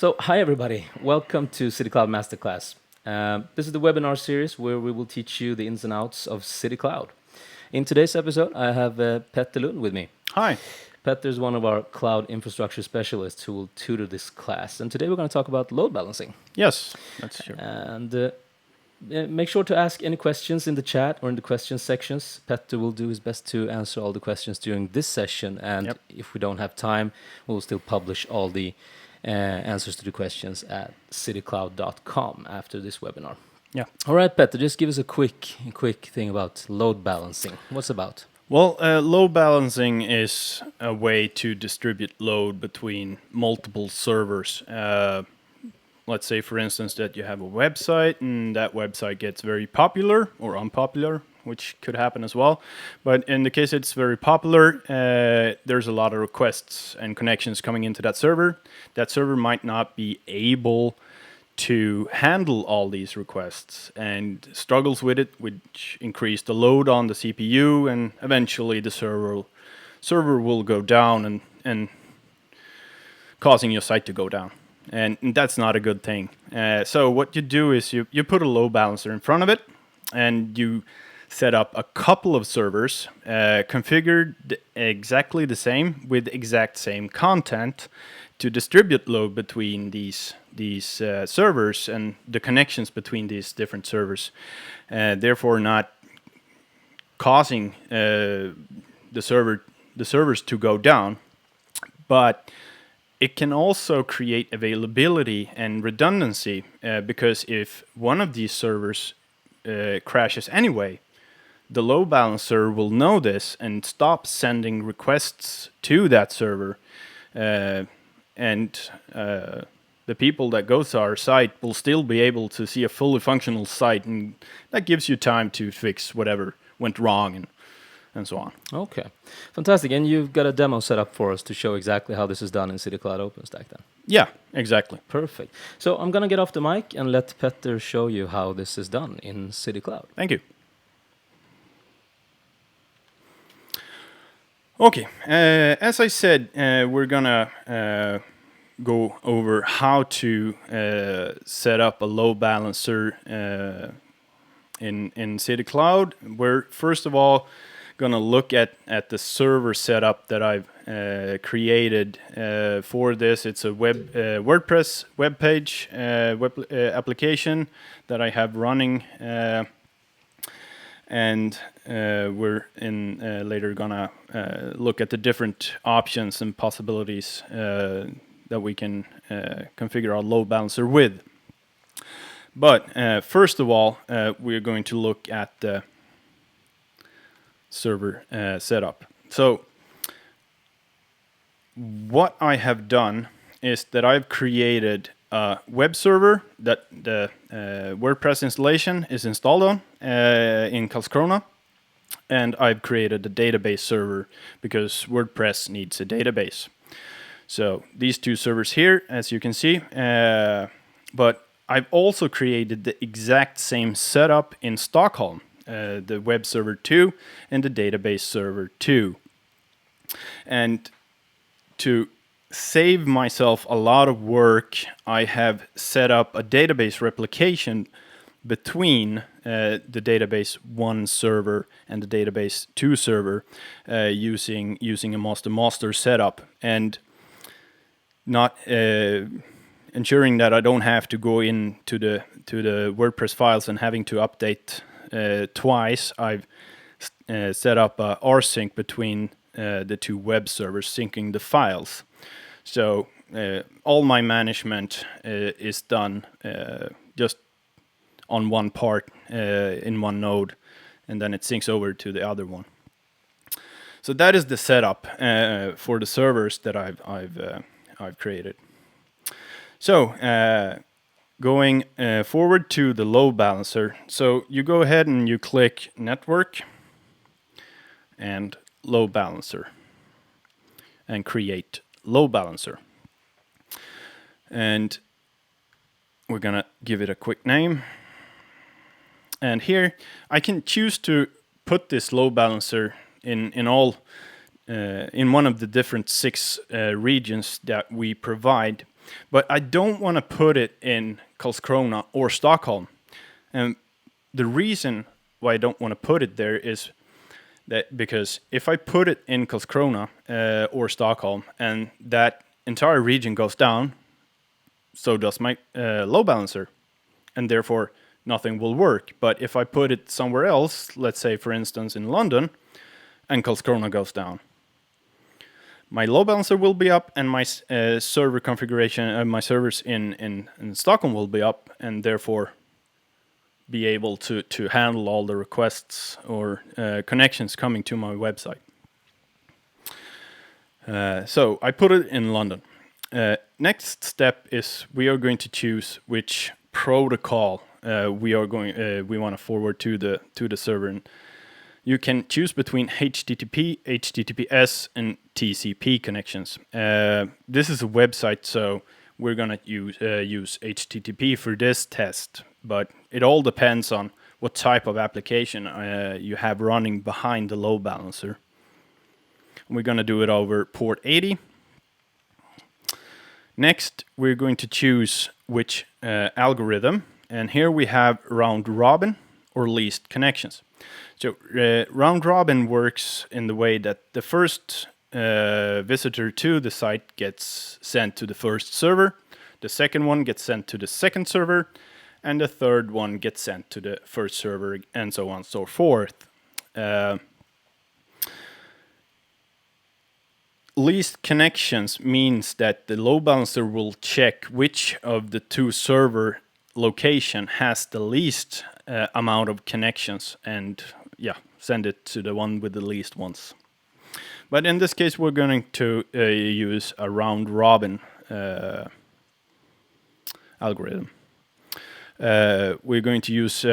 So, hi everybody. Welcome to City Cloud Masterclass. This is the webinar series where we will teach you the ins and outs of City Cloud. In today's episode, I have Petter Lund with me. Hi. Petter is one of our cloud infrastructure specialists who will tutor this class. And today we're going to talk about load balancing. Yes, that's true. And make sure to ask any questions in the chat or in the questions sections. Petter will do his best to answer all the questions during this session. And if we don't have time, we'll still publish all the answers to the questions at citycloud.com after this webinar. Yeah. All right, Petter, just give us a quick thing about load balancing. What's it about? Well, load balancing is a way to distribute load between multiple servers. Let's say, for instance, that you have a website and that website gets very popular or unpopular, which could happen as well. But in the case it's very popular, there's a lot of requests and connections coming into that server. That server might not be able to handle all these requests and struggles with it, which increase the load on the CPU, and eventually the server will go down and causing your site to go down. And that's not a good thing. So what you do is you put a load balancer in front of it, and you set up a couple of servers configured exactly the same with exact same content to distribute load between these servers and the connections between these different servers, therefore not causing the servers to go down. But it can also create availability and redundancy because if one of these servers crashes anyway, the load balancer will know this and stop sending requests to that server, and the people that go to our site will still be able to see a fully functional site, and that gives you time to fix whatever went wrong and so on. Okay, fantastic. And you've got a demo set up for us to show exactly how this is done in City Cloud OpenStack then? Yeah, exactly. Perfect. So I'm going to get off the mic and let Petter show you how this is done in City Cloud. Thank you. Okay, as I said, we're gonna go over how to set up a load balancer in City Cloud. We're first of all gonna look at the server setup that I've created for this. It's a WordPress web page application that I have running. And we're later gonna look at the different options and possibilities that we can configure our load balancer with. But first of all, we're going to look at the server setup. So what I have done is that I've created a web server that the WordPress installation is installed on in Karlskrona, and I've created a database server because WordPress needs a database. So these two servers here, as you can see, but I've also created the exact same setup in Stockholm, the web server 2 and the database server 2. And to save myself a lot of work, I have set up a database replication between the database 1 server and the database 2 server using a master setup, and not ensuring that I don't have to go into the WordPress files and having to update twice. I've set up a rsync between the two web servers, syncing the files. So all my management is done just on one part in one node, and then it syncs over to the other one. So that is the setup for the servers that I've created. So going forward to the load balancer. So you go ahead and you click Network and Load Balancer and create load balancer. And we're gonna give it a quick name. And here I can choose to put this load balancer in one of the different 6 regions that we provide. But I don't want to put it in Karlskrona or Stockholm. And the reason why I don't want to put it there is that because if I put it in Karlskrona or Stockholm and that entire region goes down, so does my load balancer, and therefore nothing will work. But if I put it somewhere else, let's say for instance in London, and Karlskrona goes down, my load balancer will be up, and my server configuration, my servers in Stockholm will be up, and therefore be able to handle all the requests or connections coming to my website. So I put it in London. Next step is we are going to choose which protocol we want to forward to the server. And you can choose between HTTP, HTTPS, and TCP connections. This is a website, so we're gonna use HTTP for this test. But it all depends on what type of application you have running behind the load balancer. We're gonna do it over port 80. Next, we're going to choose which algorithm, and here we have round robin or least connections. So round robin works in the way that the first visitor to the site gets sent to the first server, the second one gets sent to the second server, and the third one gets sent to the first server, and so on and so forth. Least connections means that the load balancer will check which of the two server location has the least amount of connections, and send it to the one with the least ones. But in this case, we're going to use a round robin algorithm. We're going to use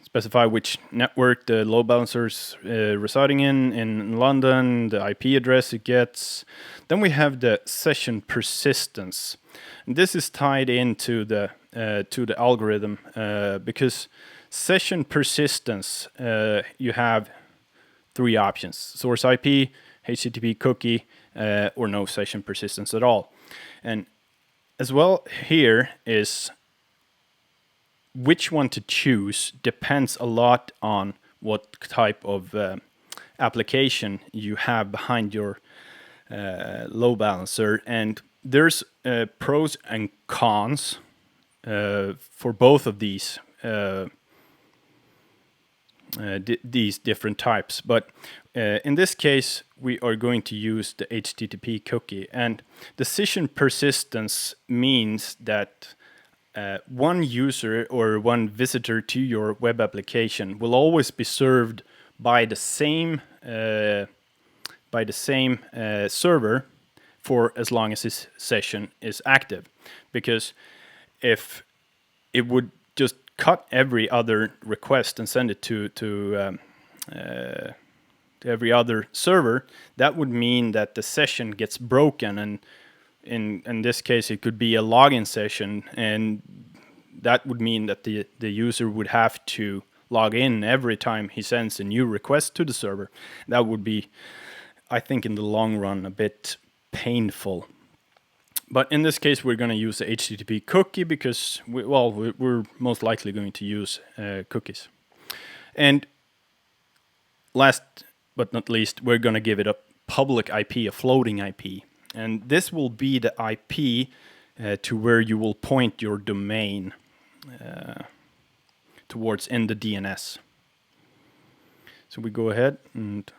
specify which network the load balancer is residing in London, the IP address it gets. Then we have the session persistence. And this is tied into the algorithm because session persistence, you have three options: source IP, HTTP cookie, or no session persistence at all. And as well, here is which one to choose depends a lot on what type of application you have behind your load balancer. And there's pros and cons for both of these different types. But in this case, we are going to use the HTTP cookie. And decision persistence means that one user or one visitor to your web application will always be served by the same server for as long as this session is active. Because if it would just cut every other request and send it to every other server, that would mean that the session gets broken, and in this case it could be a login session, and that would mean that the user would have to log in every time he sends a new request to the server. That would be, I think, in the long run a bit painful. But in this case, we're going to use the HTTP cookie because we're most likely going to use cookies. And last but not least, we're going to give it a public IP, a floating IP. And this will be the IP to where you will point your domain towards in the DNS. So we go ahead and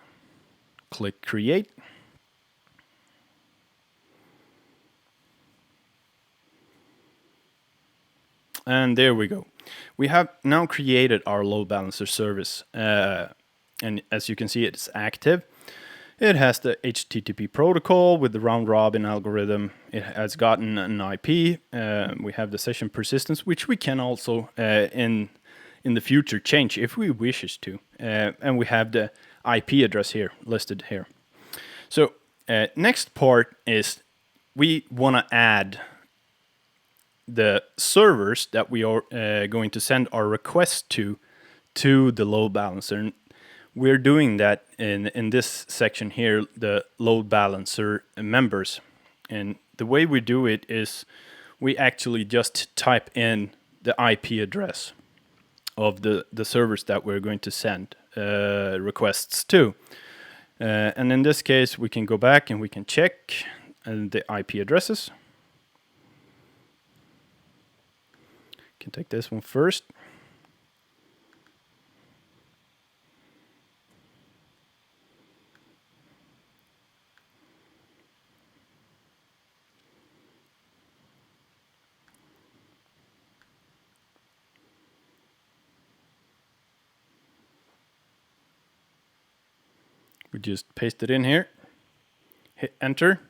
click create. And there we go. We have now created our load balancer service. And as you can see, it's active. It has the HTTP protocol with the round robin algorithm. It has gotten an IP. We have the session persistence, which we can also in the future change if we wishes to. And we have the IP address here listed here. So next part is we want to add the servers that we are going to send our request to the load balancer. And we're doing that in this section here, the load balancer members. And the way we do it is we actually just type in the IP address of the servers that we're going to send requests to. And in this case, we can go back and we can check the IP addresses. Can take this one first. We just paste it in here, hit enter,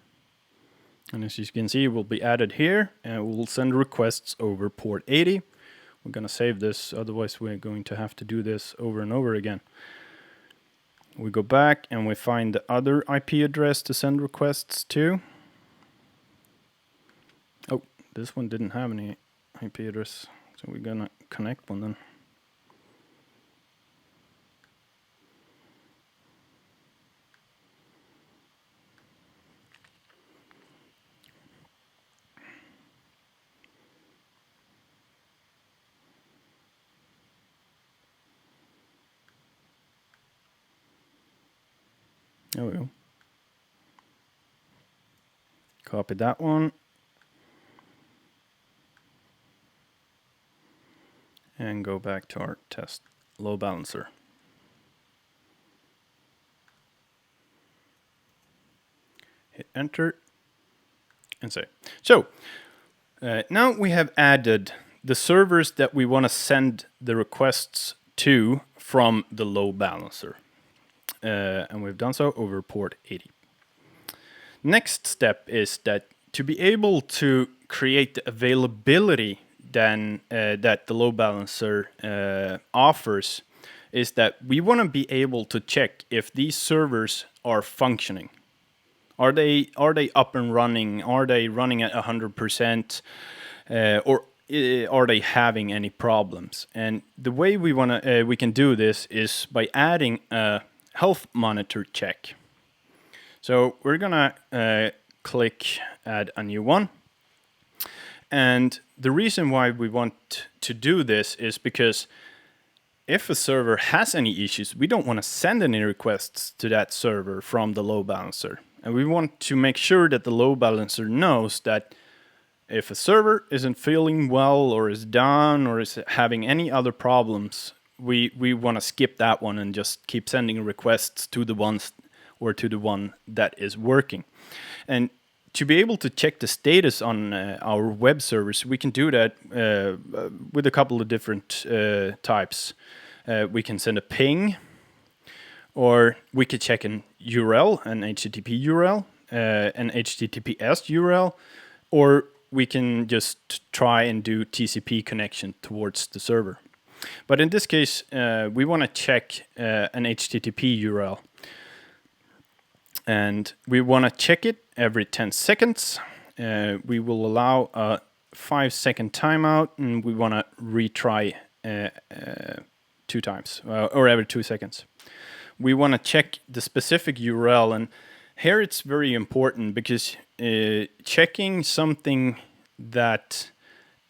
and as you can see, it will be added here, and we'll send requests over port 80. We're going to save this, otherwise we're going to have to do this over and over again. We go back and we find the other IP address to send requests to. Oh, this one didn't have any IP address, so we're going to connect one then. There we go. Copy that one. And go back to our test load balancer. Hit enter and save. So now we have added the servers that we want to send the requests to from the load balancer. And we've done so over port 80. Next step is that to be able to create the availability then that the load balancer offers is that we want to be able to check if these servers are functioning. Are they up and running? Are they running at 100%? Or are they having any problems? And the way we can do this is by adding a health monitor check. So we're gonna click add a new one. And the reason why we want to do this is because if a server has any issues, we don't want to send any requests to that server from the load balancer. And we want to make sure that the load balancer knows that if a server isn't feeling well or is down or is having any other problems, we want to skip that one and just keep sending requests to the ones or to the one that is working. And to be able to check the status on our web servers, we can do that with a couple of different types. We can send a ping, or we could check an URL, an HTTP URL, an HTTPS URL, or we can just try and do TCP connection towards the server. But in this case, we want to check an HTTP URL. And we want to check it every 10 seconds. We will allow a 5-second timeout, and we want to retry 2 times, or every 2 seconds. We want to check the specific URL, and here it's very important because checking something that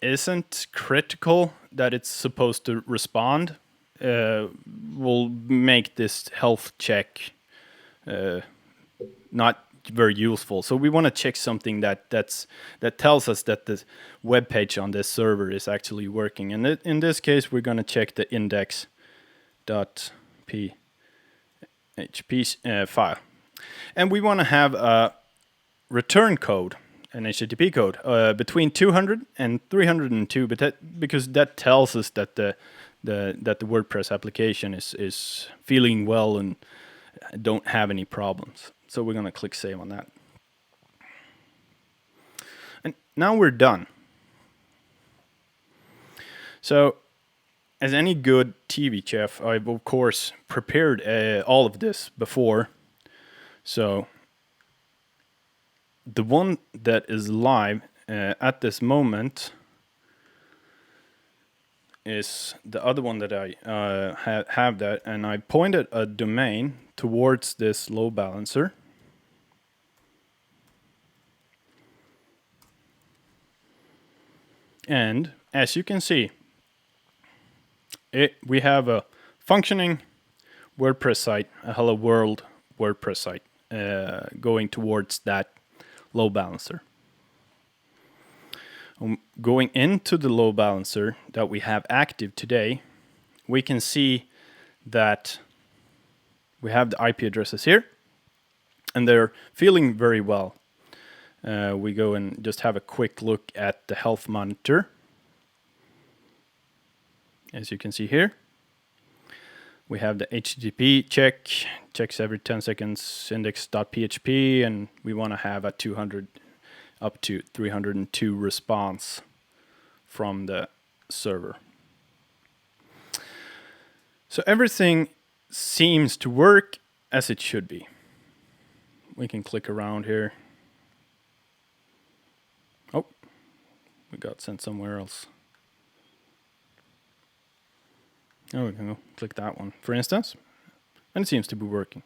isn't critical that it's supposed to respond will make this health check not very useful. So we want to check something that tells us that the web page on this server is actually working. And in this case, we're going to check the index.php file. And we want to have a return code, an HTTP code, between 200 and 302, because that tells us that the WordPress application is feeling well and don't have any problems. So we're going to click save on that. And now we're done. So as any good TV chef, I've of course prepared all of this before. So the one that is live at this moment is the other one that I have that, and I pointed a domain towards this load balancer. And as you can see, we have a functioning WordPress site, a Hello World WordPress site, going towards that load balancer. Going into the load balancer that we have active today, we can see that we have the IP addresses here, and they're feeling very well. We go and just have a quick look at the health monitor. As you can see here, we have the HTTP checks every 10 seconds, index.php, and we want to have a 200 up to 302 response from the server. So everything seems to work as it should be. We can click around here. Oh, we got sent somewhere else. Oh, we can go click that one, for instance, and it seems to be working.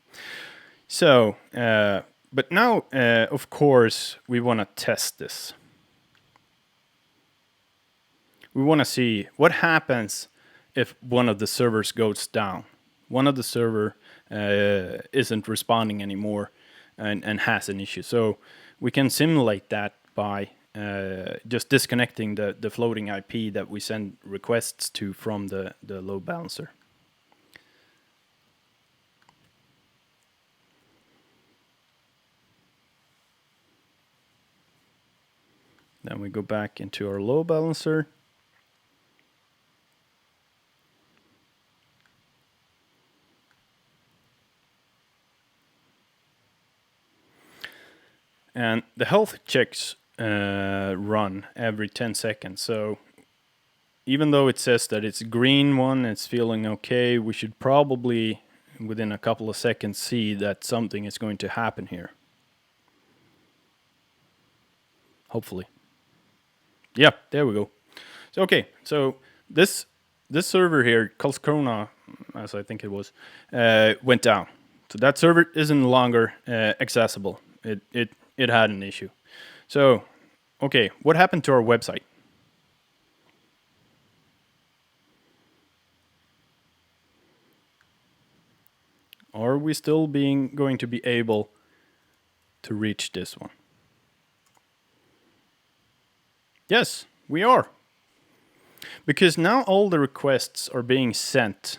So, but now, of course, we want to test this. We want to see what happens if one of the servers goes down. One of the server isn't responding anymore and has an issue. So we can simulate that by just disconnecting the floating IP that we send requests to from the load balancer. Then we go back into our load balancer. And the health checks run every 10 seconds. So even though it says that it's green one, it's feeling okay, we should probably, within a couple of seconds, see that something is going to happen here. Hopefully. Yeah, there we go. So, okay, so this server here, Karlskrona, as I think it was, went down. So that server isn't longer accessible. It had an issue. So, okay, what happened to our website? Are we still going to be able to reach this one? Yes, we are. Because now all the requests are being sent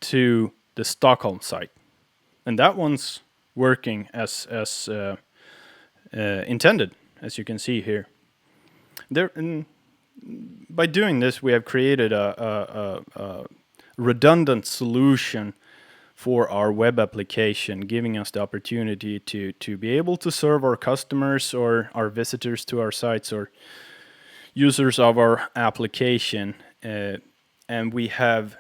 to the Stockholm site. And that one's working as intended, as you can see here. By doing this, we have created a redundant solution for our web application, giving us the opportunity to be able to serve our customers or our visitors to our sites or users of our application. And we have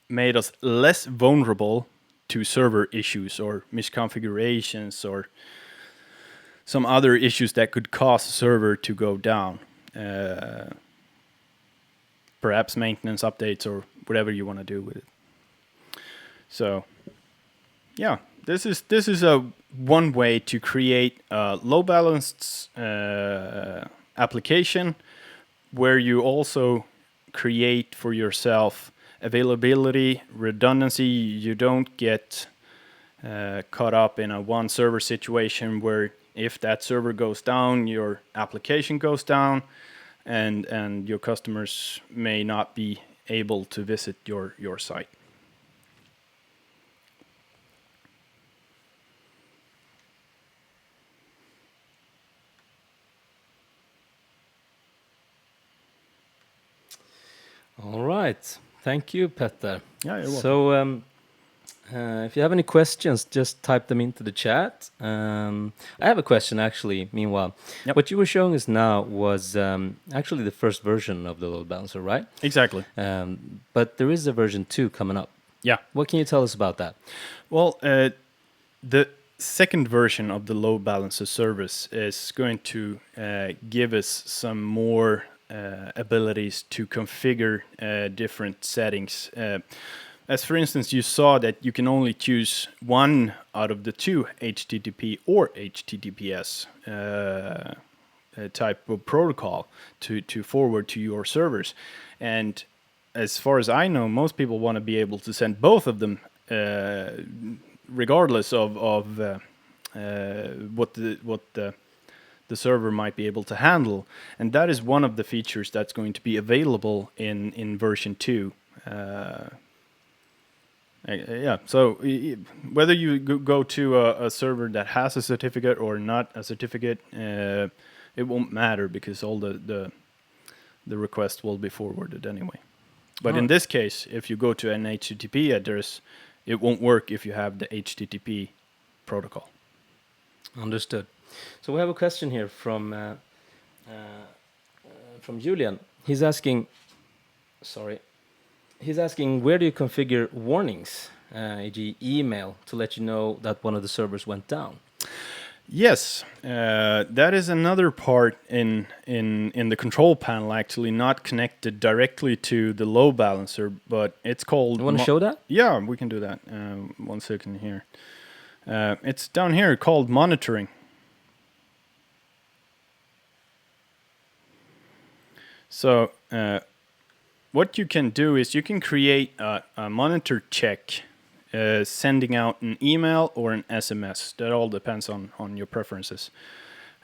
made us less vulnerable to server issues or misconfigurations or some other issues that could cause a server to go down. Perhaps maintenance updates or whatever you want to do with it. So, yeah, this is a one way to create a load balanced application where you also create for yourself availability, redundancy. You don't get caught up in a one server situation where if that server goes down, your application goes down, and your customers may not be able to visit your site. All right. Thank you, Petter. Yeah, you're welcome. So, if you have any questions, just type them into the chat. I have a question, actually, meanwhile. Yep. What you were showing us now was actually the first version of the load balancer, right? Exactly. But there is a version 2 coming up. Yeah. What can you tell us about that? Well, the second version of the load balancer service is going to give us some more abilities to configure different settings. As for instance, you saw that you can only choose one out of the two HTTP or HTTPS type of protocol to forward to your servers. And as far as I know, most people want to be able to send both of them, regardless of what the server might be able to handle. And that is one of the features that's going to be available in version 2. Yeah, so whether you go to a server that has a certificate or not a certificate, it won't matter, because all the request will be forwarded anyway. But in this case, if you go to an HTTP address, it won't work if you have the HTTP protocol. Understood. So we have a question here from Julian. He's asking, where do you configure warnings, e.g. email, to let you know that one of the servers went down? Yes, that is another part in the control panel, actually not connected directly to the load balancer, but it's called... You want to show that? Yeah, we can do that. 1 second here. It's down here called monitoring. So what you can do is you can create a monitor check, sending out an email or an SMS. That all depends on your preferences.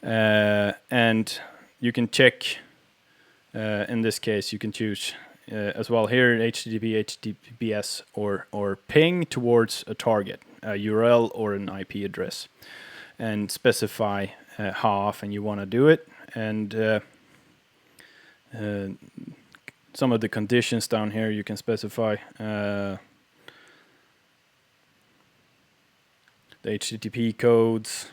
And you can check, in this case, you can choose as well here HTTP, HTTPS, or ping towards a target, a URL or an IP address, and specify how often you want to do it. And some of the conditions down here you can specify. The HTTP codes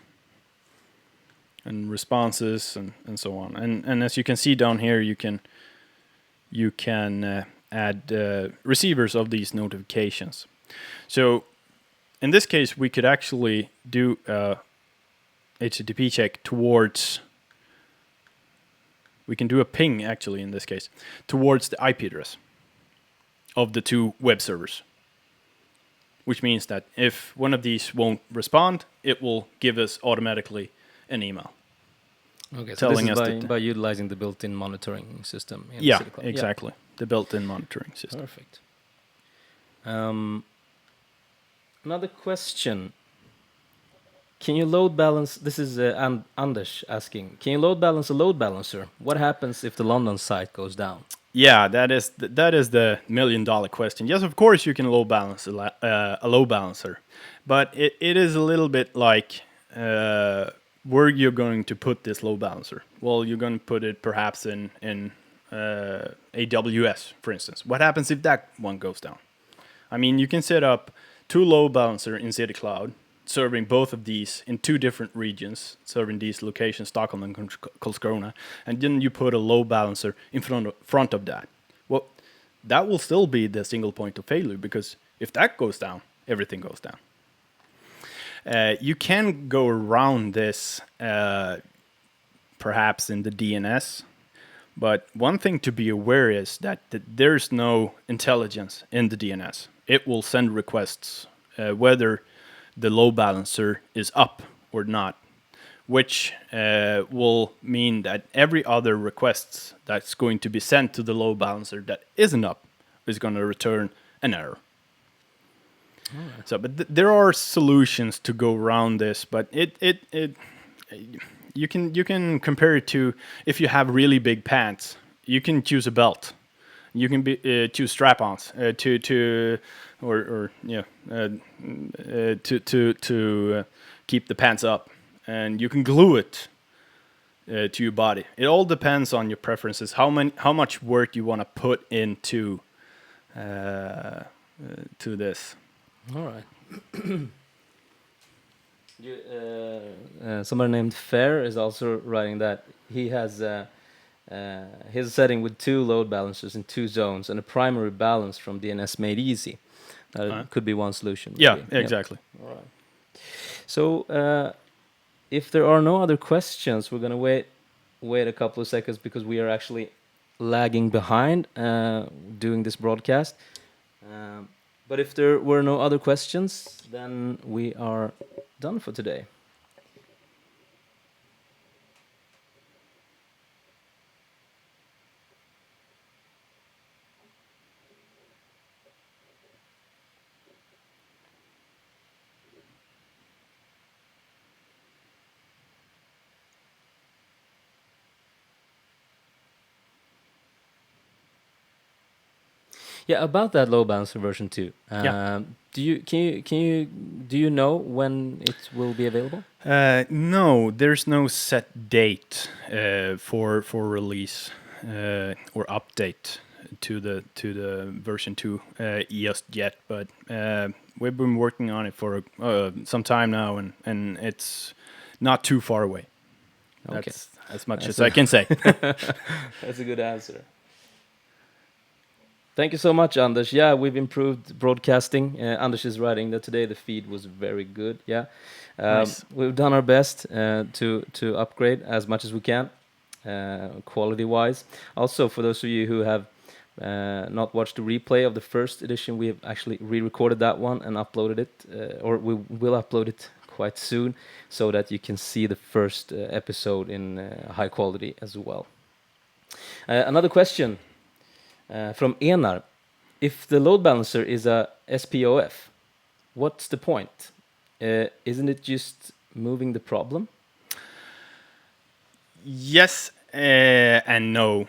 and responses and so on. And as you can see down here, you can add receivers of these notifications. So in this case, we could actually do a HTTP check towards... We can do a ping, actually, in this case, towards the IP address of the two web servers. Which means that if one of these won't respond, it will give us automatically an email. Okay, so this is by utilizing the built-in monitoring system. Yeah, exactly. Yeah. The built-in monitoring system. Perfect. Another question. Can you load balance? This is Anders asking. Can you load balance a load balancer? What happens if the London site goes down? Yeah, that is the $1 million question. Yes, of course you can load balance a load balancer, but it is a little bit like where you're going to put this load balancer. Well, you're going to put it perhaps in AWS, for instance. What happens if that one goes down? I mean, you can set up 2 load balancer in City Cloud, serving both of these in 2 different regions, serving these locations, Stockholm and Karlskrona, and then you put a load balancer in front of that. Well, that will still be the single point of failure, because if that goes down, everything goes down. You can go around this perhaps in the DNS, but one thing to be aware is that there's no intelligence in the DNS. It will send requests whether the load balancer is up or not, which will mean that every other request that's going to be sent to the load balancer that isn't up is going to return an error. Right. So, but there are solutions to go around this, but you can compare it to if you have really big pants, you can choose a belt. You can choose strap-ons to keep the pants up, and you can glue it to your body. It all depends on your preferences. How much work you want to put into to this. All right. Somebody named Fair is also writing that he has his setting with 2 load balancers in 2 zones and a primary balance from DNS made easy. That could be one solution. Yeah, exactly. Yep. All right. So if there are no other questions, we're going to wait a couple of seconds, because we are actually lagging behind doing this broadcast. But if there were no other questions, then we are done for today. Yeah, about that load balancer version 2. Yeah. Do you know when it will be available? No, there's no set date for release or update to the version 2 just yet, but we've been working on it for some time now, and it's not too far away. Okay. That's as much as I can say. That's a good answer. Thank you so much, Anders. Yeah, we've improved broadcasting. Anders is writing that today the feed was very good. Yeah, Nice. we've done our best to upgrade as much as we can, quality-wise. Also, for those of you who have not watched the replay of the first edition, we have actually re-recorded that one and uploaded it, or we will upload it quite soon, so that you can see the first episode in high quality as well. Another question. From Enar, if the load balancer is a SPOF, what's the point? Isn't it just moving the problem? Yes and no.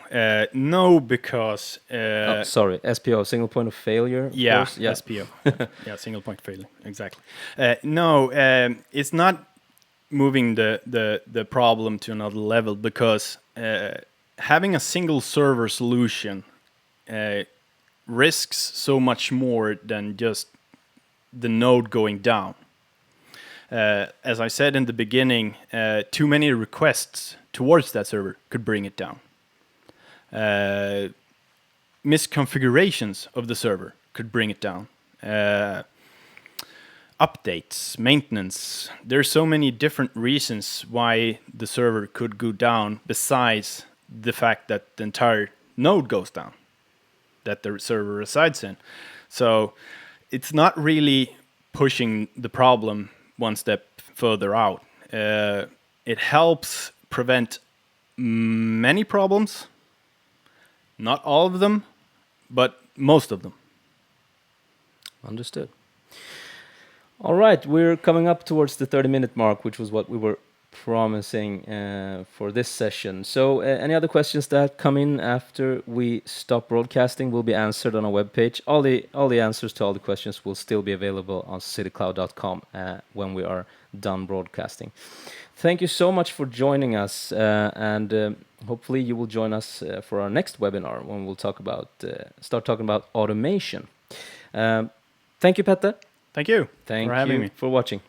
No, because Sorry, SPO, single point of failure. Of course. Yeah, SPO. Yeah, single point failure. Exactly. No, it's not moving the problem to another level, because having a single server solution risks so much more than just the node going down. As I said in the beginning, too many requests towards that server could bring it down. Misconfigurations of the server could bring it down. Updates, maintenance. There's so many different reasons why the server could go down, besides the fact that the entire node goes down that the server resides in. So it's not really pushing the problem one step further out. It helps prevent many problems, not all of them, but most of them. understood. All right, we're coming up towards the 30-minute mark, which was what we were promising for this session. So any other questions that come in after we stop broadcasting will be answered on our webpage. All the answers to all the questions will still be available on citycloud.com when we are done broadcasting. Thank you so much for joining us, and hopefully you will join us for our next webinar when we'll start talking about automation. Thank you, Petter. Thank you Thank for having you me. for watching.